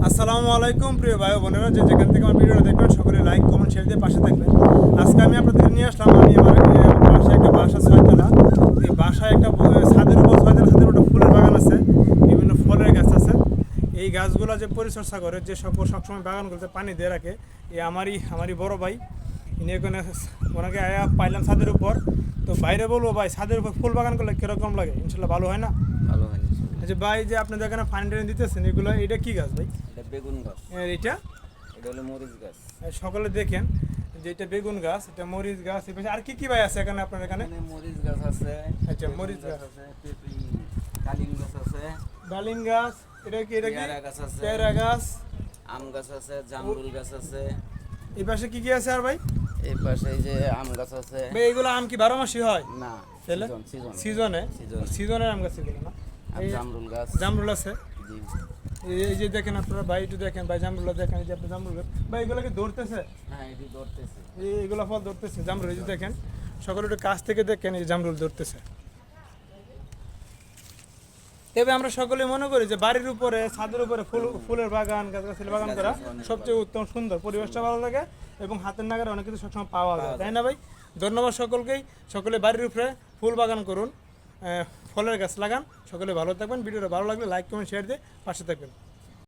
আসসালামু আলাইকুম প্রিয় ভাই বোনেরা, যে যেখান থেকে আমার ভিডিওটা দেখবেন সকলে লাইক কমেন্ট শেয়ার দিয়ে পাশে থাকবেন। আজকে আমি আপনাদের নিয়ে আসলাম, আমি আমার পাশে একটা বাসা ছয়তলা। এই বাসায় একটা ছাদের উপর ছয়তলা ছাদের উপর ফুলের বাগান আছে, বিভিন্ন ফলের গাছ আছে। এই গাছগুলো যে পরিচর্যা করে, যে সবসময় বাগানগুলোতে পানি দিয়ে রাখে, এই আমারই বড় ভাই। ইনি এখানে ওনাকে আয়া পাইলাম ছাদের উপর। তো বাইরে বলবো ভাই, ছাদের উপর ফুল বাগান করলে কীরকম লাগে? ইনশাল্লাহ ভালো হয় না? ভালো হয়নি। আচ্ছা ভাই, যে আপনাদের এখানে পানি টানি দিতেছেন, এগুলো এটা কি গাছ ভাই? এটা বেগুন গাছ, এটা এটা হলো মরিচ গাছ। সকলে দেখেন যে এটা বেগুন গাছ, এটা মরিচ গাছ। এই পাশে আর কি কি ভাই আছে এখানে আপনার এখানে? এখানে মরিচ গাছ আছে, আচ্ছা, বেগুন মরিচ গাছ আছে, পেঁপে, ডালিম গাছ আছে, ডালিম গাছ, এটা কি পেয়ারা গাছ আছে, পেয়ারা গাছ, আম গাছ আছে, জামরুল গাছ আছে। এই পাশে কি কি আছে আর ভাই? এই পাশে এই যে আম গাছ আছে। ভাই এগুলো আম কি 12 মাসই হয়? না, তাহলে সিজনে সিজনের আম গাছ এগুলো না? আর এই জামরুল গাছ। জামরুল আছে। জি। এই যে দেখেন আপনারা ভাই, একটু দেখেন ভাই, জামরুল দেখেন, এই যে আপনি জামরুল গাছ। ভাই এগুলো কি ধরতেছে? হ্যাঁ, এটি ধরতেছে। এগুলো ফল ধরতেছে জামরুল, এই যে দেখেন সকলে একটু কাছ থেকে দেখেন, এই যে জামরুল ধরতেছে। তবে আমরা সকলে মনে করি যে বাড়ির উপরে, ছাদের উপরে ফুলের বাগান, গাছগাছালি বাগান করা সবচেয়ে উত্তম, সুন্দর, পরিবেশটা ভালো লাগে এবং হাতের নাগারে অনেক কিছু সবসময় পাওয়া যায়, তাই না ভাই? ধন্যবাদ সকলকেই। সকলে বাড়ির উপরে ফুল বাগান করুন, ফলের গাছ লাগান। সকলে ভালো থাকবেন। ভিডিওটা ভালো লাগলে লাইক কমেন্ট শেয়ার দিয়ে পাশে থাকবেন।